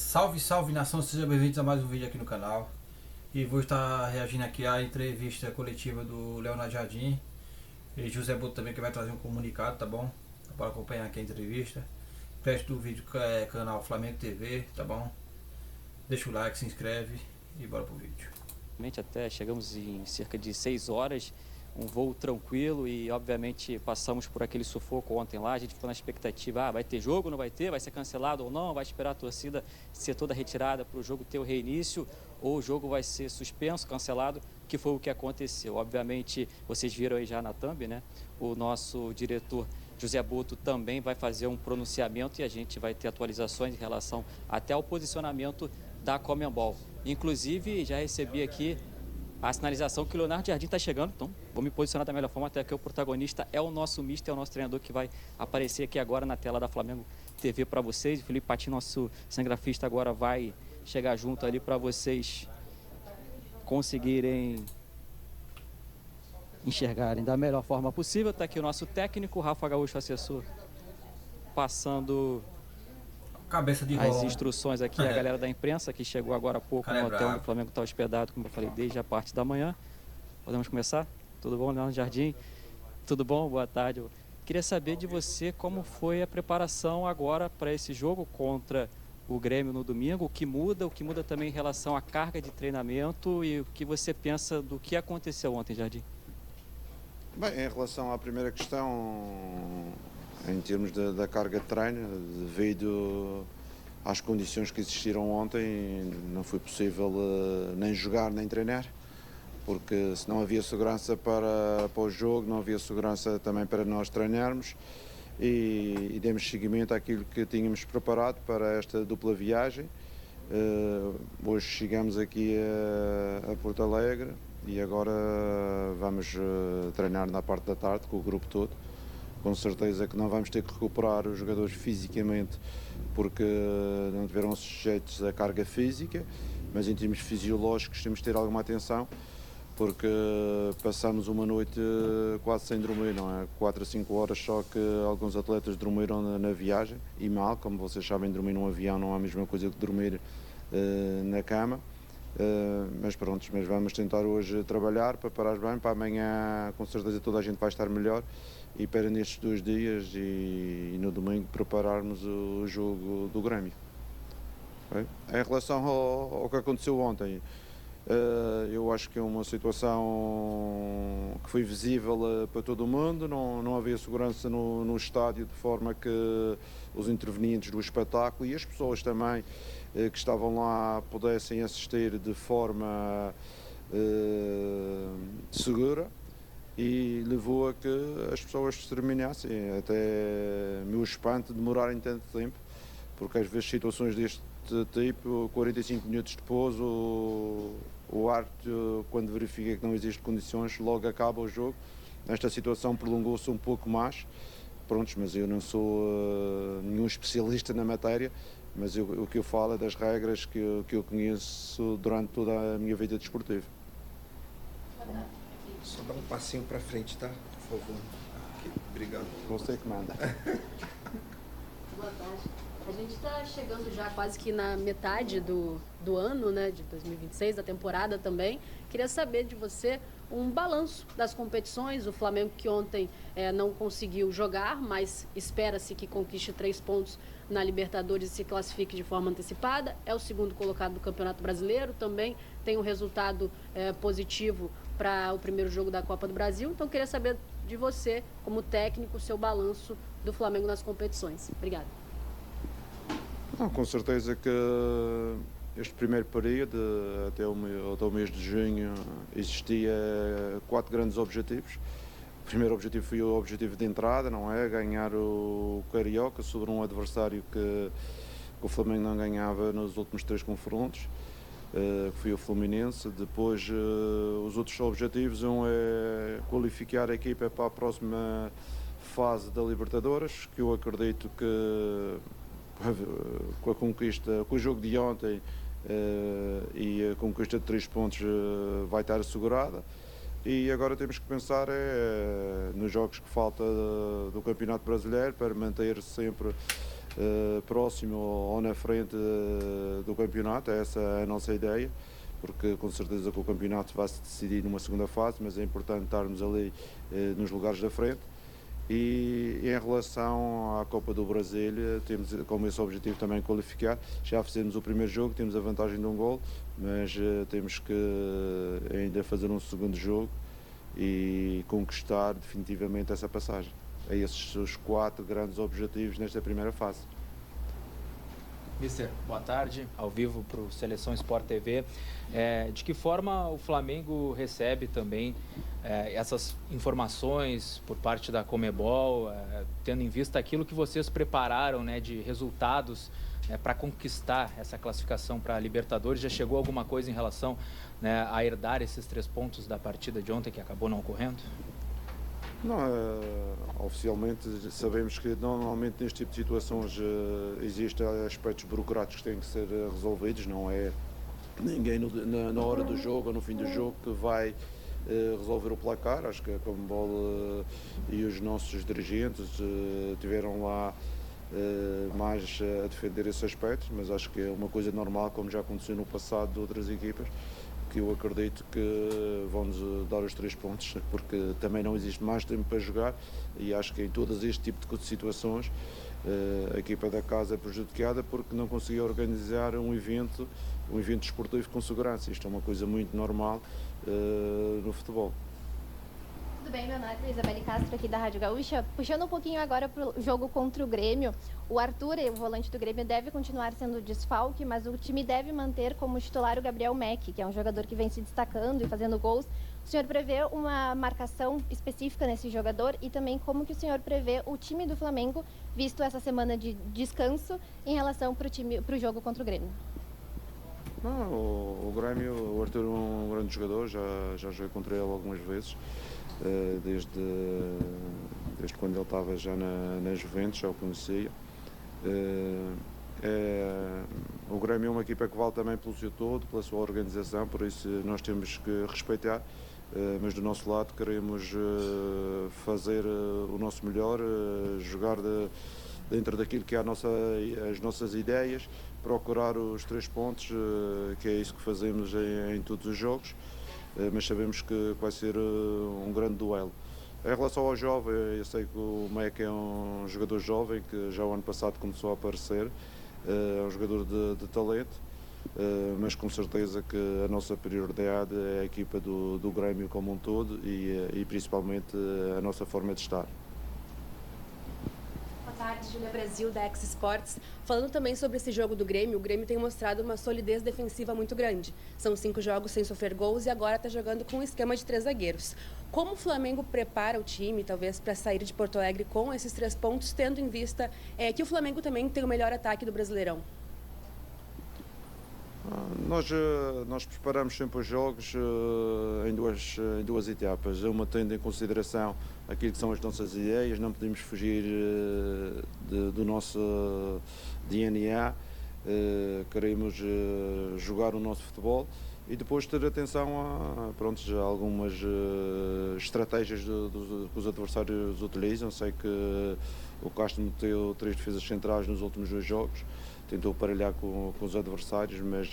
Salve, salve nação, sejam bem-vindos a mais um vídeo aqui no canal. E vou estar reagindo aqui à entrevista coletiva do Leonardo Jardim e José Boto também, que vai trazer um comunicado, tá bom? Para acompanhar aqui a entrevista. Crédito do vídeo é canal Flamengo TV, tá bom? Deixa o like, se inscreve e bora pro vídeo. Até chegamos em cerca de 6 horas, um voo tranquilo e obviamente passamos por aquele sufoco ontem lá. A gente ficou na expectativa, vai ter jogo, não vai ter, vai ser cancelado ou não, vai esperar a torcida ser toda retirada para o jogo ter o reinício, ou o jogo vai ser suspenso, cancelado, que foi o que aconteceu. Obviamente vocês viram aí já na thumb, né? O nosso diretor José Boto também vai fazer um pronunciamento e a gente vai ter atualizações em relação até ao posicionamento da Conmebol. Inclusive, já recebi aqui a sinalização que o Leonardo Jardim está chegando, então vou me posicionar da melhor forma, até que o protagonista é o nosso mister, é o nosso treinador que vai aparecer aqui agora na tela da Flamengo TV para vocês. O Felipe Patin, nosso cinegrafista, agora vai chegar junto ali para vocês conseguirem enxergarem da melhor forma possível. Está aqui o nosso técnico, Rafa Gaúcho, assessor, passando Cabeça de as rola. instruções aqui, a galera da imprensa que chegou agora há pouco no hotel onde o Flamengo está hospedado, como eu falei, desde a parte da manhã. Podemos começar? Tudo bom, Leonardo Jardim? Tudo bom? Boa tarde. Eu queria saber de você como foi a preparação agora para esse jogo contra o Grêmio no domingo, o que muda também em relação à carga de treinamento e o que você pensa do que aconteceu ontem, Jardim? Bem, em relação à primeira questão, em termos da carga de treino, devido às condições que existiram ontem, não foi possível nem jogar nem treinar, porque se não havia segurança para o jogo, não havia segurança também para nós treinarmos e demos seguimento àquilo que tínhamos preparado para esta dupla viagem. Hoje chegamos aqui a Porto Alegre e agora vamos treinar na parte da tarde com o grupo todo. Com certeza que não vamos ter que recuperar os jogadores fisicamente porque não tiveram sujeitos à carga física, mas em termos fisiológicos temos de ter alguma atenção porque passamos uma noite quase sem dormir, não é? 4 a 5 horas só que alguns atletas dormiram na viagem e mal, como vocês sabem, dormir num avião não é a mesma coisa que dormir na cama. Mas pronto, mas vamos tentar hoje trabalhar para parar bem, para amanhã com certeza toda a gente vai estar melhor e para nestes 2 dias e no domingo prepararmos o jogo do Grêmio. Okay? Em relação ao que aconteceu ontem, eu acho que é uma situação que foi visível para todo o mundo, não havia segurança no estádio de forma que os intervenientes do espetáculo e as pessoas também que estavam lá pudessem assistir de forma segura e levou a que as pessoas se terminassem, até meu espanto demorarem tanto tempo, porque às vezes situações deste tipo, 45 minutos depois o árbitro, quando verifica que não existe condições, logo acaba o jogo. Esta situação prolongou-se um pouco mais, prontos, mas eu não sou nenhum especialista na matéria, mas o que eu falo é das regras que eu conheço durante toda a minha vida desportiva. Só dá um passinho para frente, tá? Por favor. Aqui. Obrigado. Você que manda. Boa tarde. A gente está chegando já quase que na metade do ano, né, de 2026, da temporada também. Queria saber de você um balanço das competições. O Flamengo que ontem não conseguiu jogar, mas espera-se que conquiste 3 pontos na Libertadores e se classifique de forma antecipada. É o segundo colocado do Campeonato Brasileiro, também tem um resultado positivo para o primeiro jogo da Copa do Brasil. Então, queria saber de você, como técnico, o seu balanço do Flamengo nas competições. Obrigada. Não, com certeza que este primeiro período, até o mês de junho, existia 4 grandes objetivos. O primeiro objetivo foi o objetivo de entrada, não é? Ganhar o Carioca sobre um adversário que o Flamengo não ganhava nos últimos 3 confrontos, que foi o Fluminense. Depois, os outros objetivos, um é qualificar a equipa para a próxima fase da Libertadores, que eu acredito que com a conquista, com o jogo de ontem e a conquista de 3 pontos vai estar assegurada. E agora temos que pensar nos jogos que falta do Campeonato Brasileiro para manter sempre próximo ou na frente do campeonato. Essa é a nossa ideia, porque com certeza que o campeonato vai se decidir numa segunda fase, mas é importante estarmos ali nos lugares da frente. E em relação à Copa do Brasil, temos como esse objetivo também qualificar. Já fizemos o primeiro jogo, temos a vantagem de um gol, mas temos que ainda fazer um segundo jogo e conquistar definitivamente essa passagem. É esses os 4 grandes objetivos nesta primeira fase. Mister, boa tarde, ao vivo para o Seleção Sport TV. De que forma o Flamengo recebe também essas informações por parte da Conmebol, tendo em vista aquilo que vocês prepararam, né, de resultados para conquistar essa classificação para a Libertadores? Já chegou alguma coisa em relação, né, a herdar esses 3 pontos da partida de ontem que acabou não ocorrendo? Não, oficialmente sabemos que normalmente neste tipo de situações existem aspectos burocráticos que têm que ser resolvidos, não é ninguém na hora do jogo ou no fim do jogo que vai resolver o placar. Acho que a Conmebol e os nossos dirigentes tiveram lá mais a defender esses aspectos, mas acho que é uma coisa normal, como já aconteceu no passado de outras equipas, que eu acredito que vão-nos dar os 3 pontos, porque também não existe mais tempo para jogar e acho que em todas este tipo de situações a equipa da casa é prejudicada porque não conseguiu organizar um evento desportivo com segurança. Isto é uma coisa muito normal no futebol. Tudo bem, meu nome é Isabelle Castro, aqui da Rádio Gaúcha. Puxando um pouquinho agora para o jogo contra o Grêmio, o Arthur, o volante do Grêmio, deve continuar sendo desfalque, mas o time deve manter como titular o Gabriel Meck, que é um jogador que vem se destacando e fazendo gols. O senhor prevê uma marcação específica nesse jogador e também como que o senhor prevê o time do Flamengo, visto essa semana de descanso, em relação para o jogo contra o Grêmio? Não, o Grêmio, o Arthur é um grande jogador, já joguei contra ele algumas vezes. Desde quando ele estava já na Juventus, já o conhecia. O Grêmio é uma equipa que vale também pelo seu todo, pela sua organização, por isso nós temos que respeitar, mas do nosso lado queremos fazer o nosso melhor, jogar dentro daquilo que é as nossas ideias, procurar os 3 pontos, que é isso que fazemos em todos os jogos. Mas sabemos que vai ser um grande duelo. Em relação ao jovem, eu sei que o Meck é um jogador jovem que já o ano passado começou a aparecer, é um jogador de talento, mas com certeza que a nossa prioridade é a equipa do Grêmio como um todo e principalmente a nossa forma de estar. Boa tarde, Júlia Brasil, da X Sports. Falando também sobre esse jogo do Grêmio, o Grêmio tem mostrado uma solidez defensiva muito grande. São 5 jogos sem sofrer gols e agora está jogando com um esquema de 3 zagueiros. Como o Flamengo prepara o time, talvez, para sair de Porto Alegre com esses 3 pontos, tendo em vista que o Flamengo também tem o melhor ataque do Brasileirão? Nós preparamos sempre os jogos em duas etapas, uma tendo em consideração aquilo que são as nossas ideias, não podemos fugir do nosso DNA, queremos jogar o nosso futebol e depois ter atenção a algumas estratégias que os adversários utilizam. Sei que o Castro meteu 3 defesas centrais nos últimos 2 jogos, tentou aparelhar com os adversários, mas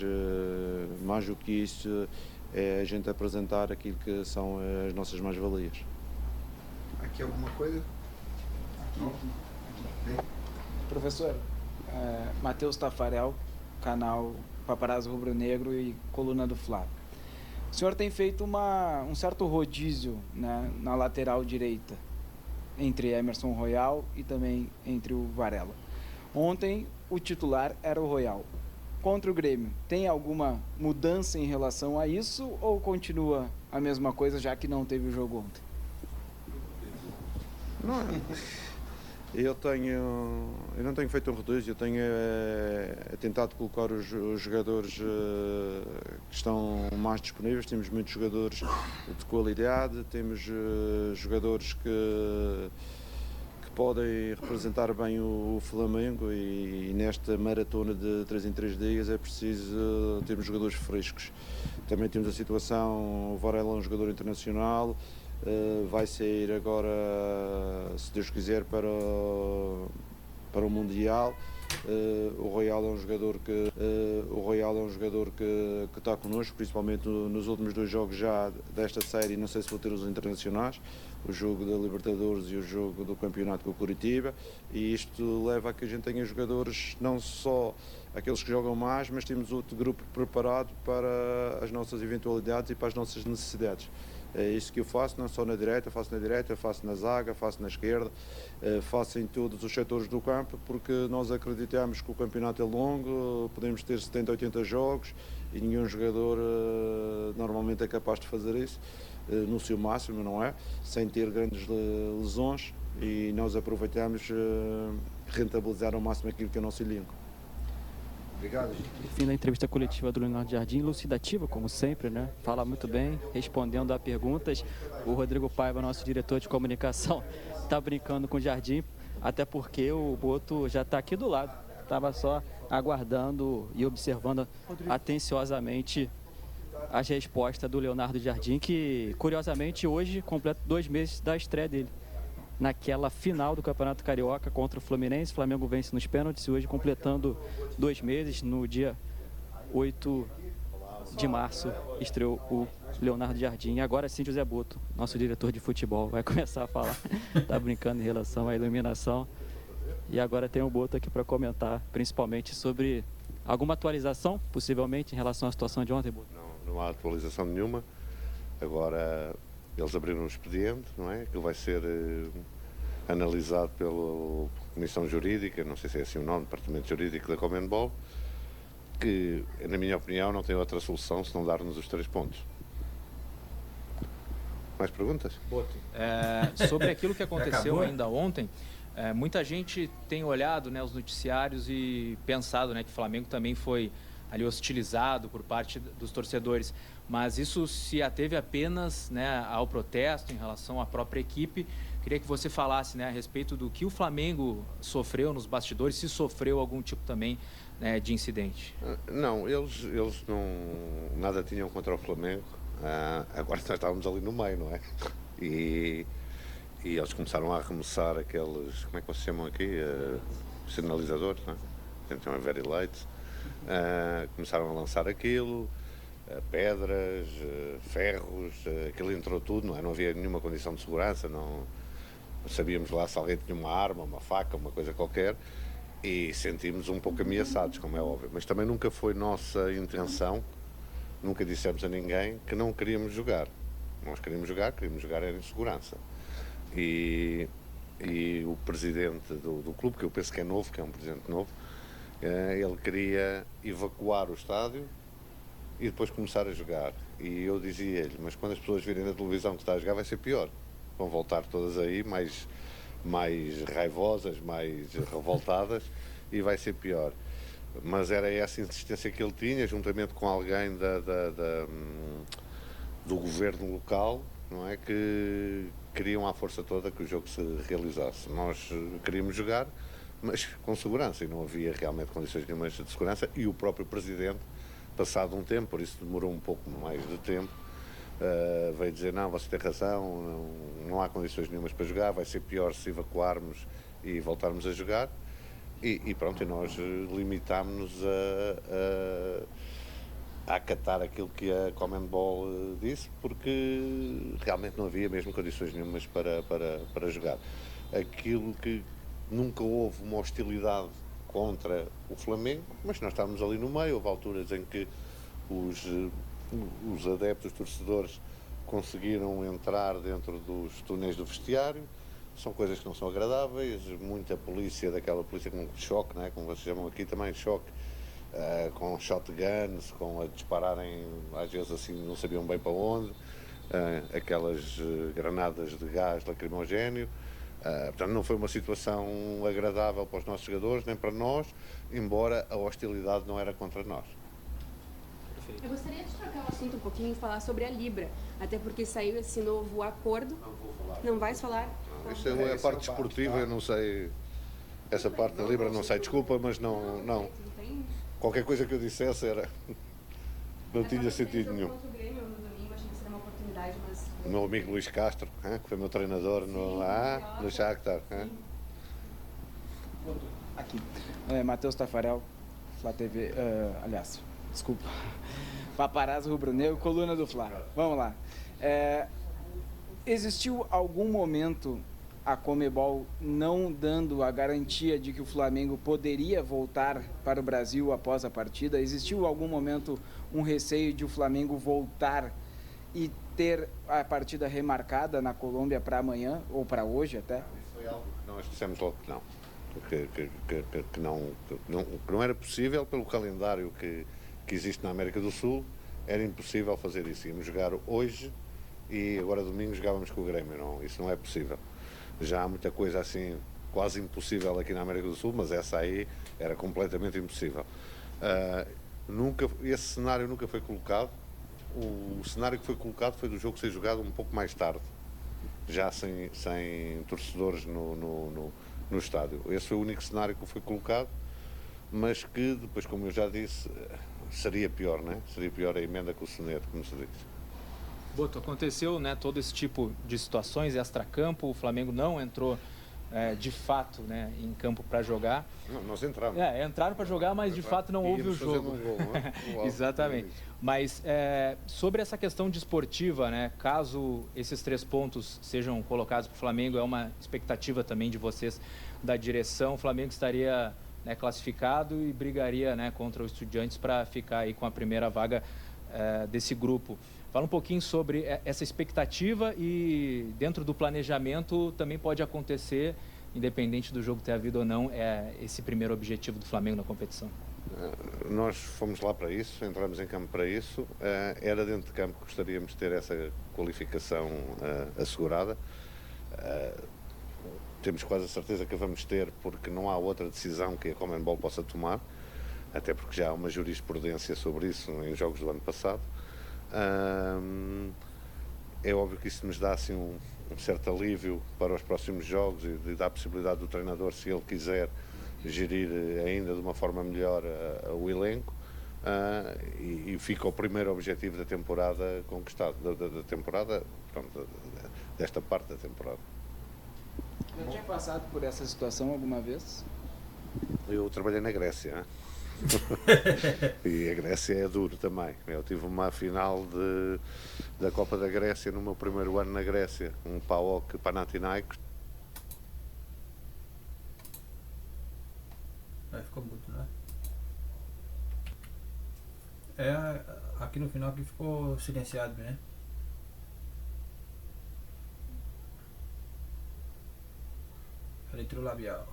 mais do que isso é a gente apresentar aquilo que são as nossas mais-valias. Aqui alguma coisa? Aqui. Professor, Matheus Tafarel, canal Paparazzo Rubro Negro e coluna do Fla. O senhor tem feito um certo rodízio, né, na lateral direita, entre Emerson Royal e também entre o Varela. Ontem o titular era o Royal. Contra o Grêmio, tem alguma mudança em relação a isso ou continua a mesma coisa, já que não teve o jogo ontem? Não, eu não tenho feito um rodízio, eu tenho tentado colocar os jogadores que estão mais disponíveis. Temos muitos jogadores de qualidade, temos jogadores que podem representar bem o Flamengo e nesta maratona de 3 em 3 dias é preciso termos jogadores frescos. Também temos a situação, o Varela é um jogador internacional, vai sair agora, se Deus quiser, para o Mundial O Royal é um jogador que está connosco, principalmente nos últimos 2 jogos já desta série. Não sei se vou ter os internacionais, o jogo da Libertadores e o jogo do campeonato com o Curitiba, e isto leva a que a gente tenha jogadores, não só aqueles que jogam mais, mas temos outro grupo preparado para as nossas eventualidades e para as nossas necessidades. É isso que eu faço, não só na direita, faço na zaga, faço na esquerda, faço em todos os setores do campo, porque nós acreditamos que o campeonato é longo, podemos ter 70, 80 jogos e nenhum jogador normalmente é capaz de fazer isso no seu máximo, não é? Sem ter grandes lesões, e nós aproveitamos rentabilizar ao máximo aquilo que é o nosso elenco. Obrigado. Fim da entrevista coletiva do Leonardo Jardim, elucidativa, como sempre, né? Fala muito bem, respondendo a perguntas. O Rodrigo Paiva, nosso diretor de comunicação, está brincando com o Jardim, até porque o Boto já está aqui do lado. Estava só aguardando e observando atenciosamente as respostas do Leonardo Jardim, que, curiosamente, hoje completa 2 meses da estreia dele naquela final do Campeonato Carioca contra o Fluminense. O Flamengo vence nos pênaltis, hoje completando 2 meses. No dia 8 de março estreou o Leonardo Jardim. E agora sim, José Boto, nosso diretor de futebol, vai começar a falar. Está brincando em relação à iluminação. E agora tem o Boto aqui para comentar, principalmente sobre alguma atualização, possivelmente, em relação à situação de ontem, Boto. Não há atualização nenhuma. Agora eles abriram um expediente, não é? Que vai ser analisado pela Comissão Jurídica, não sei se é assim o nome, Departamento Jurídico da Conmebol, que, na minha opinião, não tem outra solução se não dar-nos os 3 pontos. Mais perguntas? Boto, sobre aquilo que aconteceu ainda ontem, muita gente tem olhado, né, os noticiários e pensado, né, que o Flamengo também foi ali hostilizado por parte dos torcedores, mas isso se ateve apenas, né, ao protesto em relação à própria equipe. Queria que você falasse, né, a respeito do que o Flamengo sofreu nos bastidores, se sofreu algum tipo também, né, de incidente. Não, eles não, nada tinham contra o Flamengo. Agora nós estávamos ali no meio, não é? E eles começaram a arremessar aqueles, como é que vocês chamam aqui? Sinalizadores, não é? Então é very light. Começaram a lançar aquilo, pedras, ferros, aquilo entrou tudo, não é? Não havia nenhuma condição de segurança, não sabíamos lá se alguém tinha uma arma, uma faca, uma coisa qualquer, e sentimos um pouco ameaçados, como é óbvio. Mas também nunca foi nossa intenção, nunca dissemos a ninguém que não queríamos jogar. Nós queríamos jogar era em segurança. E o presidente do clube, que eu penso que é novo, que é um presidente novo, ele queria evacuar o estádio e depois começar a jogar. E eu dizia-lhe, mas quando as pessoas virem na televisão que está a jogar vai ser pior. Vão voltar todas aí mais raivosas, mais revoltadas, e vai ser pior. Mas era essa insistência que ele tinha, juntamente com alguém do governo local, não é, que queriam à força toda que o jogo se realizasse. Nós queríamos jogar, mas com segurança, e não havia realmente condições nenhumas de segurança, e o próprio presidente, passado um tempo, por isso demorou um pouco mais de tempo, veio dizer, não, você tem razão, não há condições nenhumas para jogar, vai ser pior se evacuarmos e voltarmos a jogar, e pronto, e nós limitámos-nos a acatar aquilo que a Conmebol disse, porque realmente não havia mesmo condições nenhumas para jogar. Aquilo que nunca houve uma hostilidade contra o Flamengo, mas nós estávamos ali no meio, houve alturas em que os adeptos, os torcedores, conseguiram entrar dentro dos túneis do vestiário. São coisas que não são agradáveis, muita polícia, daquela polícia com choque, né, como vocês chamam aqui também, choque, com shotguns, com a dispararem, às vezes assim, não sabiam bem para onde, aquelas granadas de gás lacrimogéneo. Portanto, não foi uma situação agradável para os nossos jogadores, nem para nós, embora a hostilidade não era contra nós. Eu gostaria de trocar o assunto um pouquinho e falar sobre a Libra, até porque saiu esse novo acordo. Não vou falar. Não vais falar? Isso é a parte desportiva, eu não sei, essa parte da Libra não sei, desculpa, mas não. Qualquer coisa que eu dissesse era, não tinha sentido nenhum. O meu amigo Luís Castro, que foi meu treinador no Shakhtar. Aqui. Matheus Tafarel, Flá TV, aliás, desculpa. Paparazzo Rubro-Negro, coluna do Flá. Vamos lá. Existiu algum momento a Conmebol não dando a garantia de que o Flamengo poderia voltar para o Brasil após a partida? Existiu algum momento um receio de o Flamengo voltar e ter a partida remarcada na Colômbia para amanhã ou para hoje até? Foi algo que nós dissemos logo que não. Que não era possível pelo calendário que existe na América do Sul, era impossível fazer isso. Íamos jogar hoje e agora domingo jogávamos com o Grêmio. Não, isso não é possível. Já há muita coisa assim quase impossível aqui na América do Sul, mas essa aí era completamente impossível. Esse cenário nunca foi colocado. O cenário que foi colocado foi do jogo ser jogado um pouco mais tarde, já sem torcedores no estádio. Esse foi o único cenário que foi colocado, mas que depois, como eu já disse, seria pior, né? Seria pior a emenda com o soneto, como se diz. Boto, aconteceu, né, todo esse tipo de situações extracampo, o Flamengo não entrou de fato, né, em campo para jogar. Não, nós entramos. Entraram para jogar, mas de fato não houve o jogo. Um gol, né? Exatamente. Mas sobre essa questão desportiva, né, caso esses 3 pontos sejam colocados para o Flamengo, é uma expectativa também de vocês da direção, o Flamengo estaria, né, classificado e brigaria, né, contra os Estudiantes para ficar aí com a primeira vaga desse grupo. Fala um pouquinho sobre essa expectativa e dentro do planejamento também pode acontecer, independente do jogo ter havido ou não, esse primeiro objetivo do Flamengo na competição. Nós fomos lá para isso, entramos em campo para isso. Era dentro de campo que gostaríamos de ter essa qualificação assegurada. Temos quase a certeza que a vamos ter, porque não há outra decisão que a Conmebol possa tomar, até porque já há uma jurisprudência sobre isso em jogos do ano passado. É óbvio que isso nos dá assim, um certo alívio para os próximos jogos e dá a possibilidade do treinador, se ele quiser, gerir ainda de uma forma melhor o elenco, e fica o primeiro objetivo da temporada conquistado, da temporada, pronto, desta parte da temporada. Já tinha passado por essa situação alguma vez? Eu trabalhei na Grécia, né? E a Grécia é duro também. Eu tive uma final da Copa da Grécia no meu primeiro ano na Grécia, um PAOK Panathinaikos. Ficou muito, né? Aqui no final que ficou silenciado, né? Leitura labial.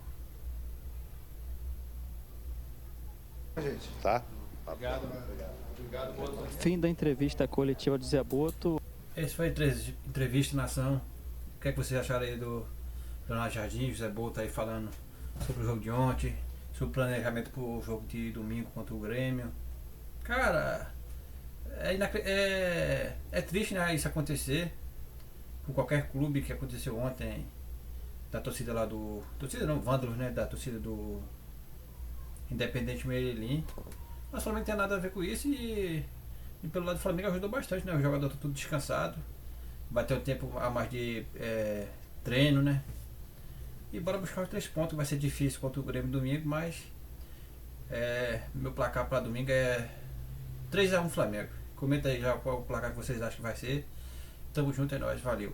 Gente. Tá? Obrigado. Fim da entrevista coletiva do Zé Boto. Esse foi a entrevista nação. O que é que vocês acharam aí do Leonardo Jardim, José Boto aí falando sobre o jogo de ontem, sobre o planejamento pro jogo de domingo contra o Grêmio? Cara, é triste, né, isso acontecer com qualquer clube, que aconteceu ontem, da torcida lá do... Torcida não, Vândalos, né, da torcida do Independente Medellín. Mas o Flamengo não tem nada a ver com isso e pelo lado do Flamengo ajudou bastante, né? O jogador tá tudo descansado, vai ter um tempo a mais de treino, né? E bora buscar os 3 pontos, vai ser difícil contra o Grêmio domingo, mas meu placar para domingo é 3-1 Flamengo. Comenta aí já qual o placar que vocês acham que vai ser. Tamo junto, é nóis, valeu.